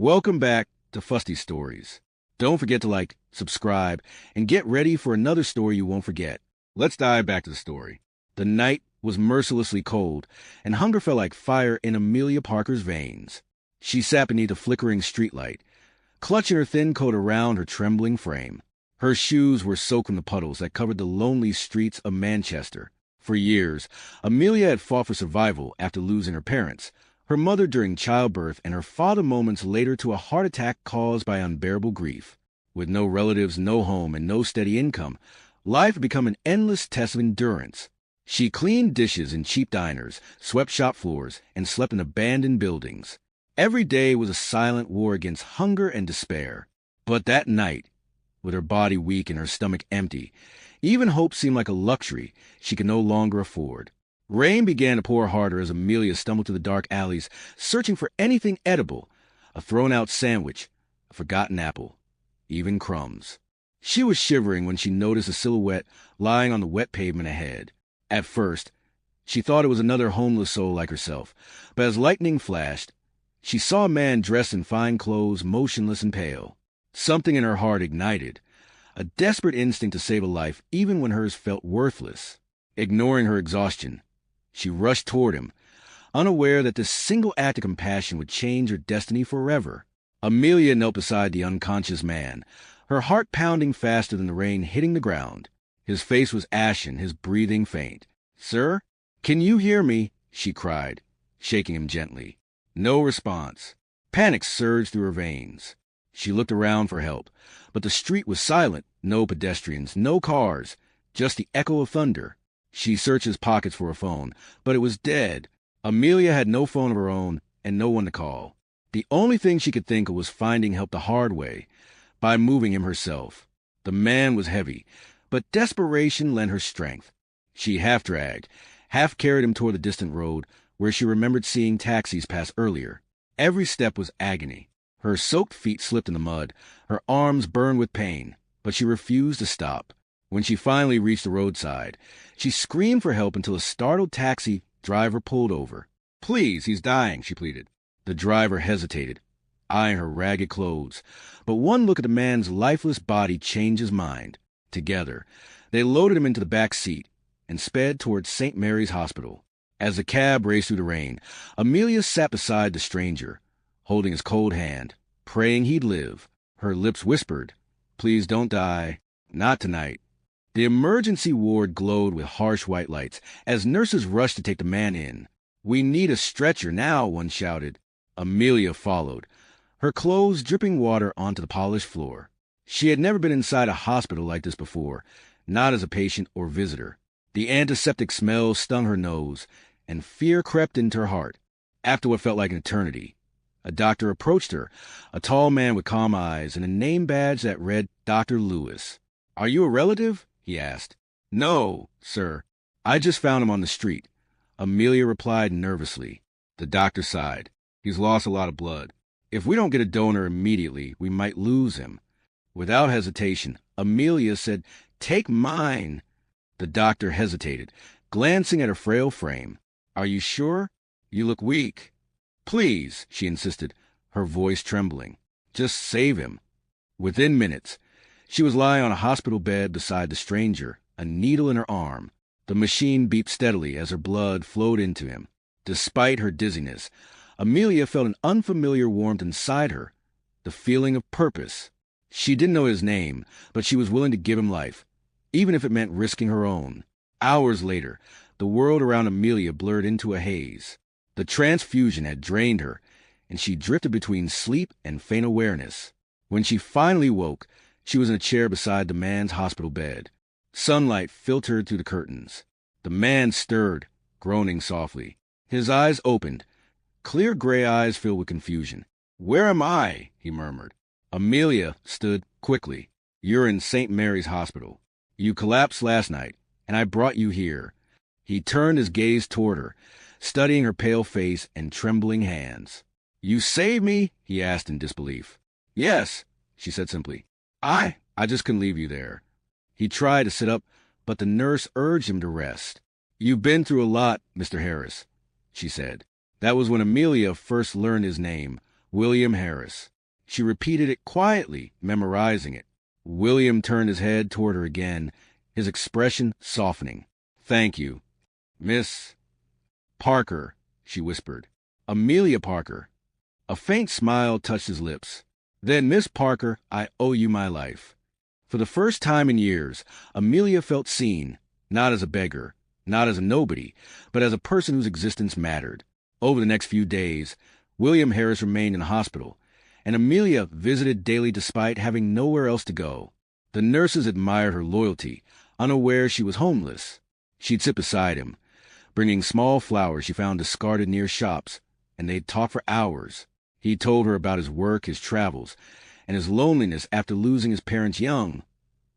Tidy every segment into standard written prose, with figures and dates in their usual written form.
Welcome back to Fusty Stories. Don't forget to like, subscribe, and get ready for another story you won't forget. Let's dive back to the story. The night was mercilessly cold, and hunger felt like fire in Amelia Parker's veins. She sat beneath a flickering streetlight, clutching her thin coat around her trembling frame. Her shoes were soaked from the puddles that covered the lonely streets of Manchester. For years, Amelia had fought for survival after losing her parents, her mother during childbirth, and her father moments later to a heart attack caused by unbearable grief. With no relatives, no home, and no steady income, life had become an endless test of endurance. She cleaned dishes in cheap diners, swept shop floors, and slept in abandoned buildings. Every day was a silent war against hunger and despair. But that night, with her body weak and her stomach empty, even hope seemed like a luxury she could no longer afford. Rain began to pour harder as Amelia stumbled through the dark alleys, searching for anything edible, a thrown-out sandwich, a forgotten apple, even crumbs. She was shivering when she noticed a silhouette lying on the wet pavement ahead. At first, she thought it was another homeless soul like herself, but as lightning flashed, she saw a man dressed in fine clothes, motionless and pale. Something in her heart ignited, a desperate instinct to save a life even when hers felt worthless. Ignoring her exhaustion, she rushed toward him, unaware that this single act of compassion would change her destiny forever. Amelia knelt beside the unconscious man, her heart pounding faster than the rain hitting the ground. His face was ashen, his breathing faint. "Sir, can you hear me?" she cried, shaking him gently. No response. Panic surged through her veins. She looked around for help, but the street was silent. No pedestrians, no cars, just the echo of thunder. She searched his pockets for a phone, but it was dead. Amelia had no phone of her own and no one to call. The only thing she could think of was finding help the hard way, by moving him herself. The man was heavy, but desperation lent her strength. She half-dragged, half-carried him toward the distant road, where she remembered seeing taxis pass earlier. Every step was agony. Her soaked feet slipped in the mud, her arms burned with pain, but she refused to stop. When she finally reached the roadside, she screamed for help until a startled taxi driver pulled over. "Please, he's dying," she pleaded. The driver hesitated, eyeing her ragged clothes, but one look at the man's lifeless body changed his mind. Together, they loaded him into the back seat and sped towards St. Mary's Hospital. As the cab raced through the rain, Amelia sat beside the stranger, holding his cold hand, praying he'd live. Her lips whispered, "Please don't die. Not tonight." The emergency ward glowed with harsh white lights as nurses rushed to take the man in. "We need a stretcher now," one shouted. Amelia followed, her clothes dripping water onto the polished floor. She had never been inside a hospital like this before, not as a patient or visitor. The antiseptic smell stung her nose, and fear crept into her heart. After what felt like an eternity, a doctor approached her, a tall man with calm eyes and a name badge that read Dr. Lewis. "Are you a relative?" he asked. "No, sir. I just found him on the street," Amelia replied nervously. The doctor sighed. "He's lost a lot of blood. If we don't get a donor immediately, we might lose him." Without hesitation, Amelia said, "Take mine." The doctor hesitated, glancing at her frail frame. "Are you sure? You look weak." "Please," she insisted, her voice trembling. "Just save him." Within minutes, she was lying on a hospital bed beside the stranger, a needle in her arm. The machine beeped steadily as her blood flowed into him. Despite her dizziness, Amelia felt an unfamiliar warmth inside her, the feeling of purpose. She didn't know his name, but she was willing to give him life, even if it meant risking her own. Hours later, the world around Amelia blurred into a haze. The transfusion had drained her, and she drifted between sleep and faint awareness. When she finally woke, she was in a chair beside the man's hospital bed. Sunlight filtered through the curtains. The man stirred, groaning softly. His eyes opened, clear gray eyes filled with confusion. "Where am I?" he murmured. Amelia stood quickly. "You're in St. Mary's Hospital. You collapsed last night, and I brought you here." He turned his gaze toward her, studying her pale face and trembling hands. "You saved me?" he asked in disbelief. "Yes," she said simply. I just couldn't leave you there." He tried to sit up, but the nurse urged him to rest. "You've been through a lot, Mr. Harris," she said. That was when Amelia first learned his name, William Harris. She repeated it quietly, memorizing it. William turned his head toward her again, his expression softening. "Thank you. Miss Parker," she whispered. "Amelia Parker." A faint smile touched his lips. "Then, Miss Parker, I owe you my life." For the first time in years, Amelia felt seen, not as a beggar, not as a nobody, but as a person whose existence mattered. Over the next few days, William Harris remained in the hospital, and Amelia visited daily despite having nowhere else to go. The nurses admired her loyalty, unaware she was homeless. She'd sit beside him, bringing small flowers she found discarded near shops, and they'd talk for hours. He told her about his work, his travels, and his loneliness after losing his parents young,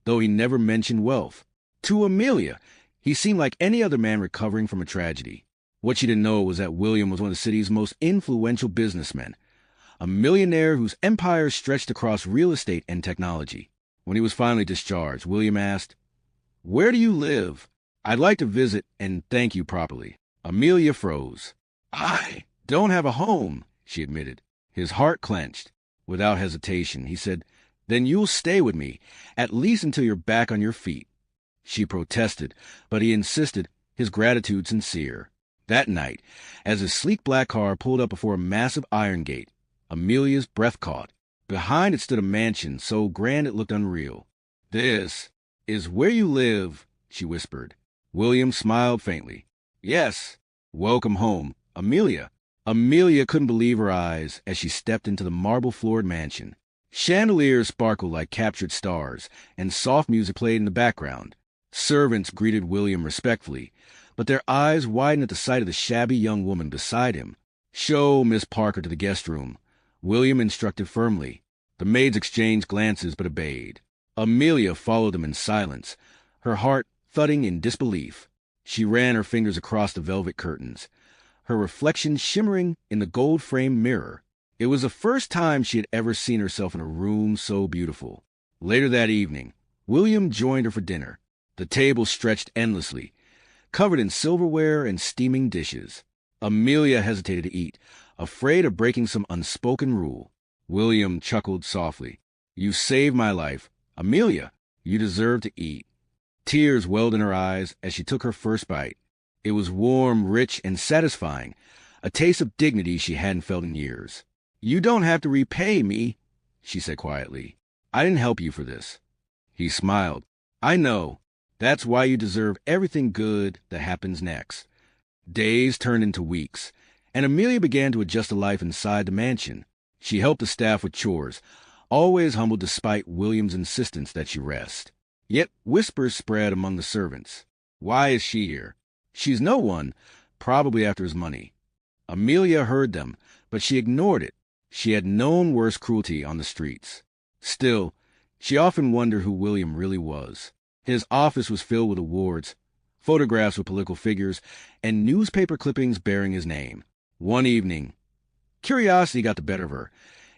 though he never mentioned wealth. To Amelia, he seemed like any other man recovering from a tragedy. What she didn't know was that William was one of the city's most influential businessmen, a millionaire whose empire stretched across real estate and technology. When he was finally discharged, William asked, "Where do you live? I'd like to visit and thank you properly." Amelia froze. "I don't have a home," she admitted. His heart clenched. Without hesitation, he said, "Then you'll stay with me, at least until you're back on your feet." She protested, but he insisted, his gratitude sincere. That night, as his sleek black car pulled up before a massive iron gate, Amelia's breath caught. Behind it stood a mansion so grand it looked unreal. "This is where you live," she whispered. William smiled faintly. "Yes. Welcome home, Amelia." Amelia couldn't believe her eyes as she stepped into the marble-floored mansion. Chandeliers sparkled like captured stars, and soft music played in the background. Servants greeted William respectfully, but their eyes widened at the sight of the shabby young woman beside him. "Show Miss Parker to the guest room," William instructed firmly. The maids exchanged glances but obeyed. Amelia followed them in silence, her heart thudding in disbelief. She ran her fingers across the velvet curtains, her reflection shimmering in the gold-framed mirror. It was the first time she had ever seen herself in a room so beautiful. Later that evening, William joined her for dinner. The table stretched endlessly, covered in silverware and steaming dishes. Amelia hesitated to eat, afraid of breaking some unspoken rule. William chuckled softly. "You saved my life. Amelia, you deserve to eat." Tears welled in her eyes as she took her first bite. It was warm, rich, and satisfying, a taste of dignity she hadn't felt in years. "You don't have to repay me," she said quietly. "I didn't help you for this." He smiled. "I know. That's why you deserve everything good that happens next." Days turned into weeks, and Amelia began to adjust to life inside the mansion. She helped the staff with chores, always humble despite William's insistence that she rest. Yet whispers spread among the servants. "Why is she here? She's no one, probably after his money." Amelia heard them, but she ignored it. She had known worse cruelty on the streets. Still, she often wondered who William really was. His office was filled with awards, photographs with political figures, and newspaper clippings bearing his name. One evening, curiosity got the better of her,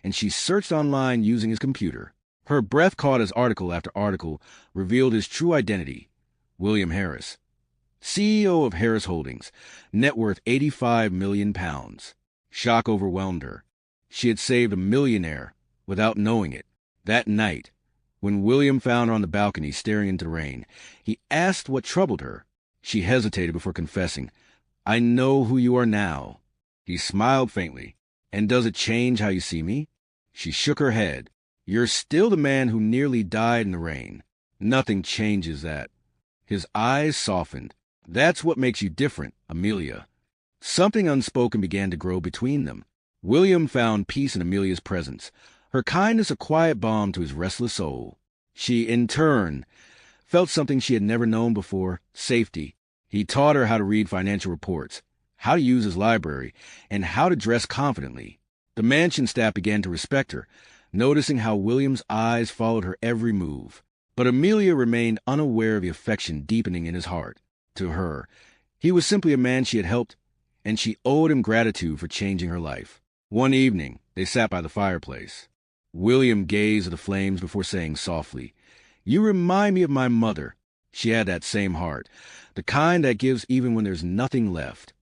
and she searched online using his computer. Her breath caught as article after article revealed his true identity: William Harris, CEO of Harris Holdings, net worth £85 million. Shock overwhelmed her. She had saved a millionaire without knowing it. That night, when William found her on the balcony staring into the rain, he asked what troubled her. She hesitated before confessing, "I know who you are now." He smiled faintly. "And does it change how you see me?" She shook her head. "You're still the man who nearly died in the rain. Nothing changes that." His eyes softened. "That's what makes you different, Amelia." Something unspoken began to grow between them. William found peace in Amelia's presence, her kindness a quiet balm to his restless soul. She, in turn, felt something she had never known before: safety. He taught her how to read financial reports, how to use his library, and how to dress confidently. The mansion staff began to respect her, noticing how William's eyes followed her every move. But Amelia remained unaware of the affection deepening in his heart. To her, he was simply a man she had helped, and she owed him gratitude for changing her life. One evening, they sat by the fireplace. William gazed at the flames before saying softly, "You remind me of my mother. She had that same heart, the kind that gives even when there's nothing left."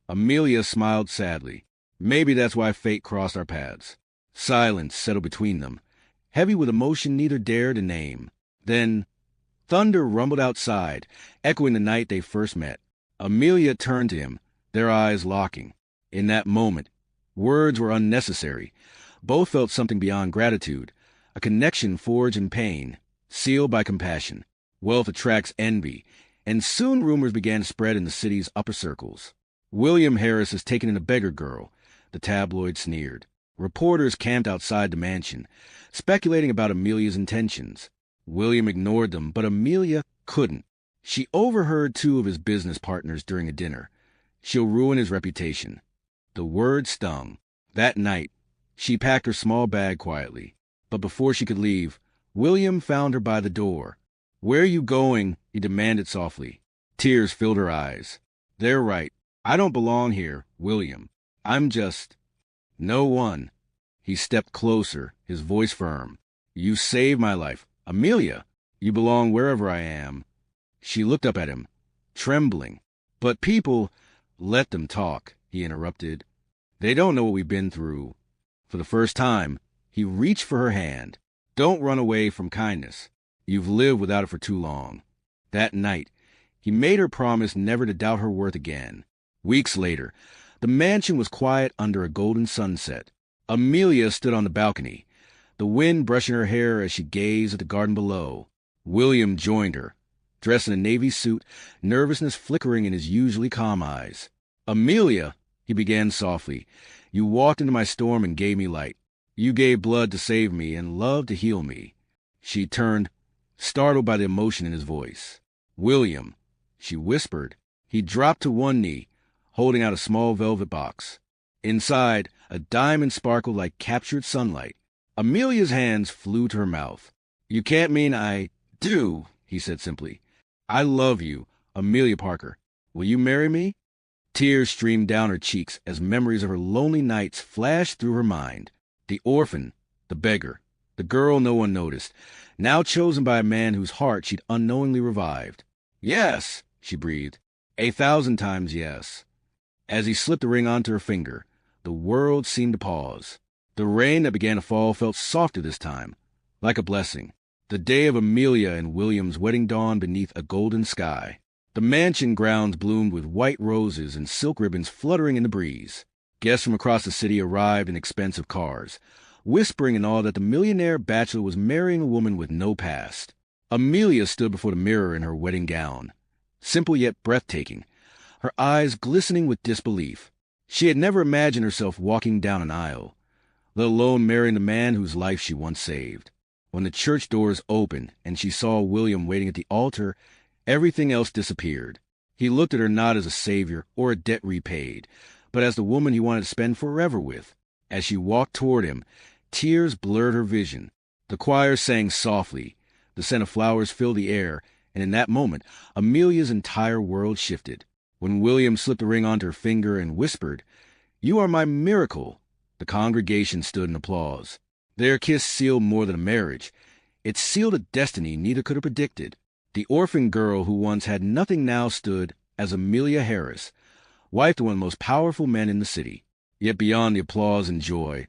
Amelia smiled sadly. Maybe that's why fate crossed our paths. Silence settled between them, heavy with emotion neither dared to name. Then, thunder rumbled outside, echoing the night they first met. Amelia turned to him, their eyes locking. In that moment, words were unnecessary. Both felt something beyond gratitude, a connection forged in pain, sealed by compassion. Wealth attracts envy, and soon rumors began to spread in the city's upper circles. William Harris has taken in a beggar girl, the tabloid sneered. Reporters camped outside the mansion, speculating about Amelia's intentions. William ignored them, but Amelia couldn't. She overheard two of his business partners during a dinner. She'll ruin his reputation. The word stung. That night, she packed her small bag quietly. But before she could leave, William found her by the door. "Where are you going?" he demanded softly. Tears filled her eyes. "They're right. I don't belong here, William. I'm just no one." He stepped closer, his voice firm. "You saved my life. Amelia, you belong wherever I am." She looked up at him, trembling. "But people—" "Let them talk," he interrupted. "They don't know what we've been through." For the first time, he reached for her hand. "Don't run away from kindness. You've lived without it for too long." That night, he made her promise never to doubt her worth again. Weeks later, the mansion was quiet under a golden sunset. Amelia stood on the balcony, the wind brushing her hair as she gazed at the garden below. William joined her, dressed in a navy suit, nervousness flickering in his usually calm eyes. "Amelia," he began softly, "you walked into my storm and gave me light. You gave blood to save me and love to heal me." She turned, startled by the emotion in his voice. "William," she whispered. He dropped to one knee, holding out a small velvet box. Inside, a diamond sparkled like captured sunlight. Amelia's hands flew to her mouth. "You can't mean I do," he said simply. "I love you, Amelia Parker. Will you marry me?" Tears streamed down her cheeks as memories of her lonely nights flashed through her mind. The orphan, the beggar, the girl no one noticed, now chosen by a man whose heart she'd unknowingly revived. "Yes," she breathed. 1,000 times yes. As he slipped the ring onto her finger, the world seemed to pause. The rain that began to fall felt softer this time, like a blessing. The day of Amelia and William's wedding dawned beneath a golden sky. The mansion grounds bloomed with white roses and silk ribbons fluttering in the breeze. Guests from across the city arrived in expensive cars, whispering in awe that the millionaire bachelor was marrying a woman with no past. Amelia stood before the mirror in her wedding gown, simple yet breathtaking, her eyes glistening with disbelief. She had never imagined herself walking down an aisle, let alone marrying the man whose life she once saved. When the church doors opened and she saw William waiting at the altar, everything else disappeared. He looked at her not as a savior or a debt repaid, but as the woman he wanted to spend forever with. As she walked toward him, tears blurred her vision. The choir sang softly, the scent of flowers filled the air, and in that moment, Amelia's entire world shifted. When William slipped the ring onto her finger and whispered, "You are my miracle," the congregation stood in applause. Their kiss sealed more than a marriage. It sealed a destiny neither could have predicted. The orphan girl who once had nothing now stood as Amelia Harris, wife to one of the most powerful men in the city. Yet beyond the applause and joy,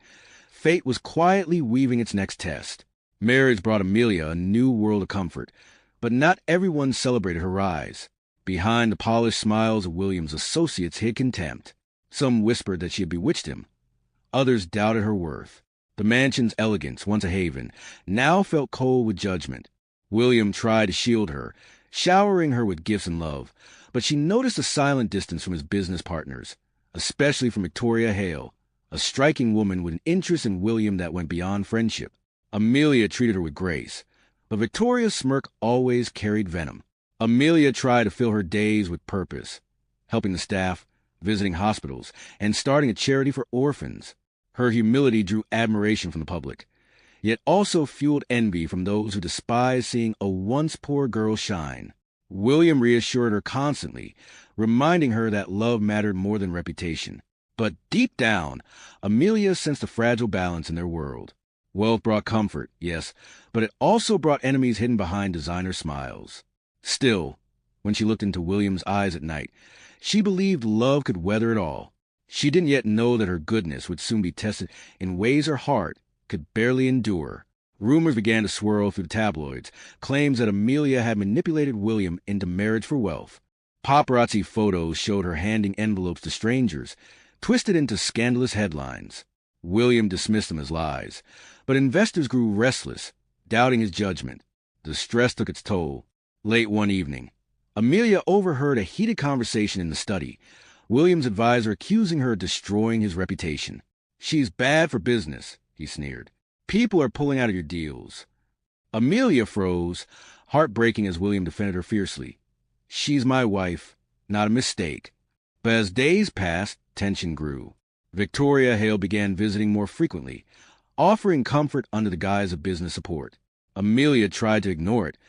fate was quietly weaving its next test. Marriage brought Amelia a new world of comfort, but not everyone celebrated her rise. Behind the polished smiles of William's associates hid contempt. Some whispered that she had bewitched him. Others doubted her worth. The mansion's elegance, once a haven, now felt cold with judgment. William tried to shield her, showering her with gifts and love, but she noticed a silent distance from his business partners, especially from Victoria Hale, a striking woman with an interest in William that went beyond friendship. Amelia treated her with grace, but Victoria's smirk always carried venom. Amelia tried to fill her days with purpose, helping the staff, visiting hospitals, and starting a charity for orphans. Her humility drew admiration from the public, yet also fueled envy from those who despised seeing a once poor girl shine. William reassured her constantly, reminding her that love mattered more than reputation. But deep down, Amelia sensed a fragile balance in their world. Wealth brought comfort, yes, but it also brought enemies hidden behind designer smiles. Still, when she looked into William's eyes at night, she believed love could weather it all. She didn't yet know that her goodness would soon be tested in ways her heart could barely endure. Rumors began to swirl through the tabloids, claims that Amelia had manipulated William into marriage for wealth. Paparazzi photos showed her handing envelopes to strangers, twisted into scandalous headlines. William dismissed them as lies, but investors grew restless, doubting his judgment. The stress took its toll. Late one evening, Amelia overheard a heated conversation in the study, William's advisor accusing her of destroying his reputation. "She's bad for business," he sneered. "People are pulling out of your deals." Amelia froze, heartbreaking as William defended her fiercely. "She's my wife, not a mistake." But as days passed, tension grew. Victoria Hale began visiting more frequently, offering comfort under the guise of business support. Amelia tried to ignore it,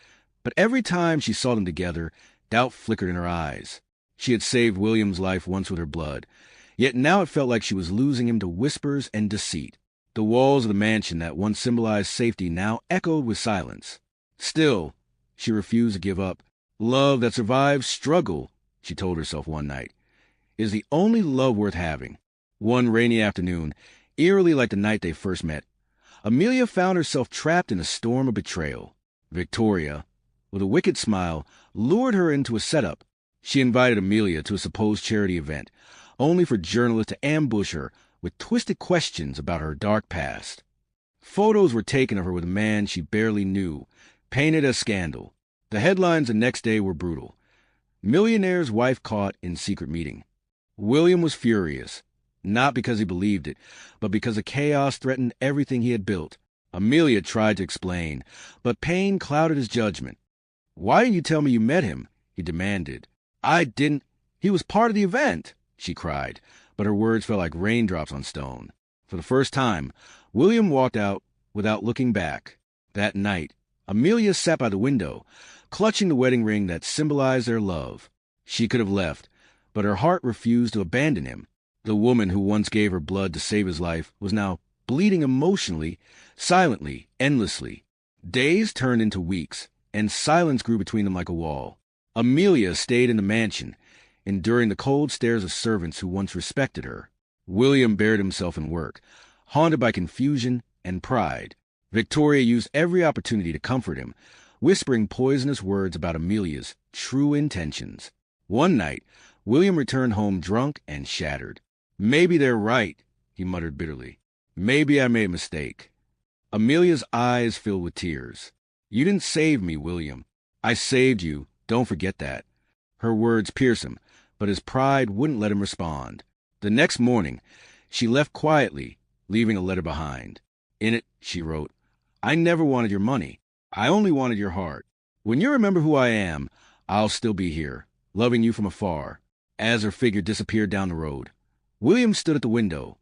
but every time she saw them together, doubt flickered in her eyes. She had saved William's life once with her blood, yet now it felt like she was losing him to whispers and deceit. The walls of the mansion that once symbolized safety now echoed with silence. Still, she refused to give up. "Love that survives struggle," she told herself one night, "is the only love worth having." One rainy afternoon, eerily like the night they first met, Amelia found herself trapped in a storm of betrayal. Victoria, with a wicked smile, lured her into a setup. She invited Amelia to a supposed charity event, only for journalists to ambush her with twisted questions about her dark past. Photos were taken of her with a man she barely knew, painted as scandal. The headlines the next day were brutal. "Millionaire's wife caught in secret meeting." William was furious, not because he believed it, but because the chaos threatened everything he had built. Amelia tried to explain, but pain clouded his judgment. "Why didn't you tell me you met him?" he demanded. "I didn't. He was part of the event," she cried, but her words fell like raindrops on stone. For the first time, William walked out without looking back. That night, Amelia sat by the window, clutching the wedding ring that symbolized their love. She could have left, but her heart refused to abandon him. The woman who once gave her blood to save his life was now bleeding emotionally, silently, endlessly. Days turned into weeks, and silence grew between them like a wall. Amelia stayed in the mansion, enduring the cold stares of servants who once respected her. William buried himself in work, haunted by confusion and pride. Victoria used every opportunity to comfort him, whispering poisonous words about Amelia's true intentions. One night, William returned home drunk and shattered. "Maybe they're right," he muttered bitterly. "Maybe I made a mistake." Amelia's eyes filled with tears. "You didn't save me, William. I saved you. Don't forget that." Her words pierced him, but his pride wouldn't let him respond. The next morning, she left quietly, leaving a letter behind. In it, she wrote, "I never wanted your money. I only wanted your heart. When you remember who I am, I'll still be here, loving you from afar." As her figure disappeared down the road, William stood at the window,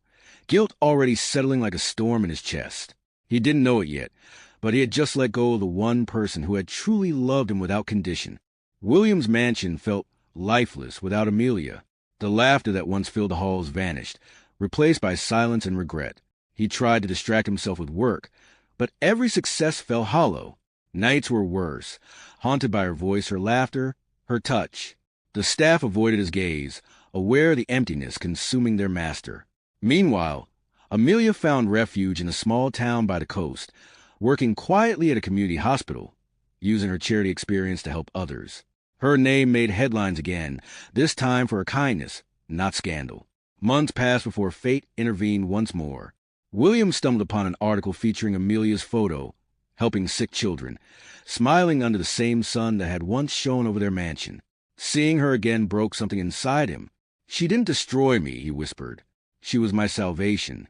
guilt already settling like a storm in his chest. He didn't know it yet, but he had just let go of the one person who had truly loved him without condition. William's mansion felt lifeless without Amelia. The laughter that once filled the halls vanished, replaced by silence and regret. He tried to distract himself with work, but every success fell hollow. Nights were worse, haunted by her voice, her laughter, her touch. The staff avoided his gaze, aware of the emptiness consuming their master. Meanwhile, Amelia found refuge in a small town by the coast, working quietly at a community hospital, using her charity experience to help others. Her name made headlines again, this time for her kindness, not scandal. Months passed before fate intervened once more. William stumbled upon an article featuring Amelia's photo, helping sick children, smiling under the same sun that had once shone over their mansion. Seeing her again broke something inside him. "She didn't destroy me," he whispered. "She was my salvation."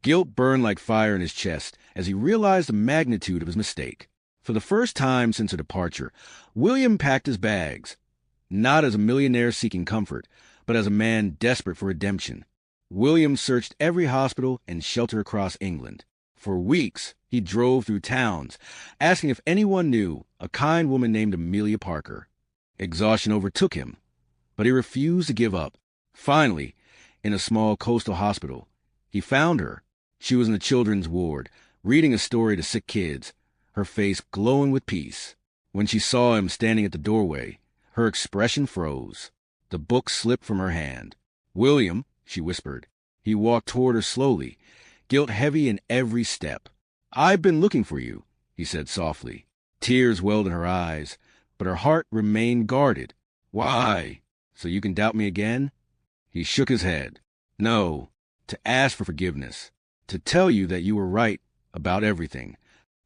Guilt burned like fire in his chest as he realized the magnitude of his mistake. For the first time since her departure, William packed his bags, not as a millionaire seeking comfort, but as a man desperate for redemption. William searched every hospital and shelter across England. For weeks, he drove through towns, asking if anyone knew a kind woman named Amelia Parker. Exhaustion overtook him, but he refused to give up. Finally, in a small coastal hospital, he found her. She was in the children's ward, reading a story to sick kids, her face glowing with peace. When she saw him standing at the doorway, her expression froze. The book slipped from her hand. "William," she whispered. He walked toward her slowly, guilt heavy in every step. "I've been looking for you," he said softly. Tears welled in her eyes, but her heart remained guarded. "Why? So you can doubt me again?" He shook his head. "No, to ask for forgiveness, to tell you that you were right about everything."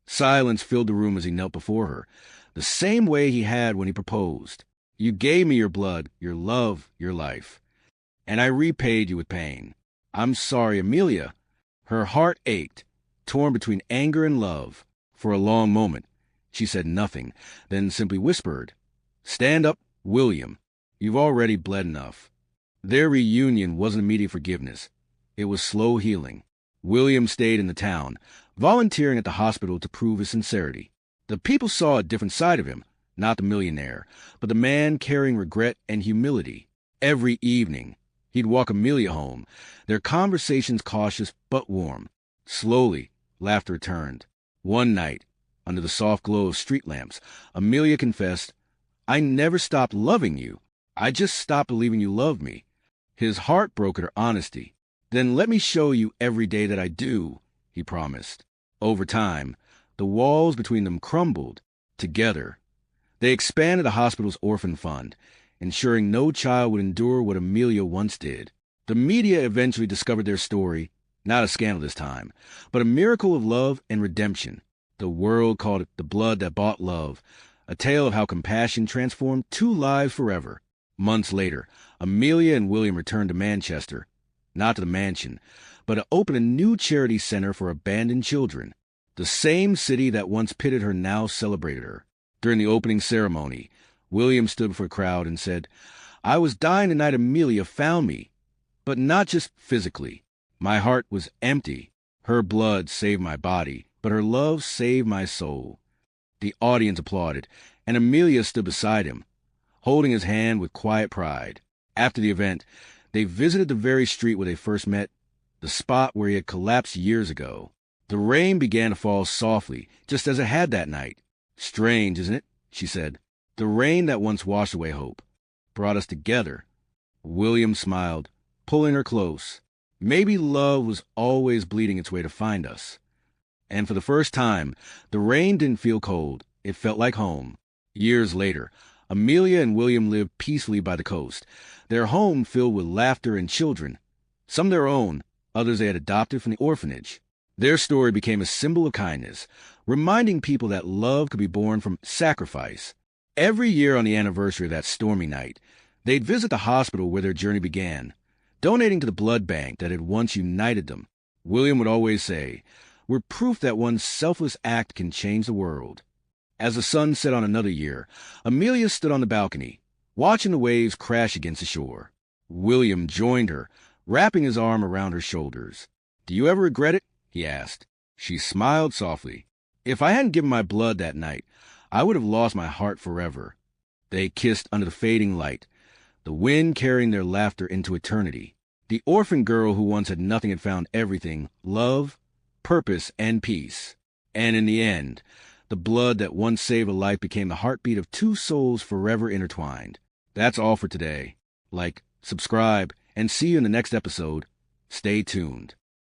Silence filled the room as he knelt before her, the same way he had when he proposed. "You gave me your blood, your love, your life, and I repaid you with pain. I'm sorry, Amelia." Her heart ached, torn between anger and love. For a long moment, she said nothing, then simply whispered, "Stand up, William. You've already bled enough." Their reunion wasn't immediate forgiveness. It was slow healing. William stayed in the town, volunteering at the hospital to prove his sincerity. The people saw a different side of him, not the millionaire, but the man carrying regret and humility. Every evening, he'd walk Amelia home, their conversations cautious but warm. Slowly, laughter returned. One night, under the soft glow of street lamps, Amelia confessed, "I never stopped loving you. I just stopped believing you loved me." His heart broke at her honesty. "Then let me show you every day that I do," he promised. Over time, the walls between them crumbled. Together, they expanded the hospital's orphan fund, ensuring no child would endure what Amelia once did. The media eventually discovered their story, not a scandal this time, but a miracle of love and redemption. The world called it The Blood That Bought Love, a tale of how compassion transformed two lives forever. Months later, Amelia and William returned to Manchester, not to the mansion, but to open a new charity center for abandoned children. The same city that once pitted her now celebrated her. During the opening ceremony, William stood before the crowd and said, "I was dying the night Amelia found me, but not just physically. My heart was empty. Her blood saved my body, but her love saved my soul." The audience applauded, and Amelia stood beside him, holding his hand with quiet pride. After the event, they visited the very street where they first met, the spot where he had collapsed years ago. The rain began to fall softly, just as it had that night. "Strange, isn't it?" she said. "The rain that once washed away hope brought us together." William smiled, pulling her close. "Maybe love was always bleeding its way to find us." And for the first time, the rain didn't feel cold. It felt like home. Years later, Amelia and William lived peacefully by the coast, their home filled with laughter and children, some their own, others they had adopted from the orphanage. Their story became a symbol of kindness, reminding people that love could be born from sacrifice. Every year on the anniversary of that stormy night, they'd visit the hospital where their journey began, donating to the blood bank that had once united them. William would always say, "We're proof that one selfless act can change the world." As the sun set on another year, Amelia stood on the balcony, watching the waves crash against the shore. William joined her, wrapping his arm around her shoulders. "Do you ever regret it?" he asked. She smiled softly. "If I hadn't given my blood that night, I would have lost my heart forever." They kissed under the fading light, the wind carrying their laughter into eternity. The orphan girl who once had nothing had found everything: love, purpose, and peace. And in the end, the blood that once saved a life became the heartbeat of two souls forever intertwined. That's all for today. Like, subscribe, and see you in the next episode. Stay tuned.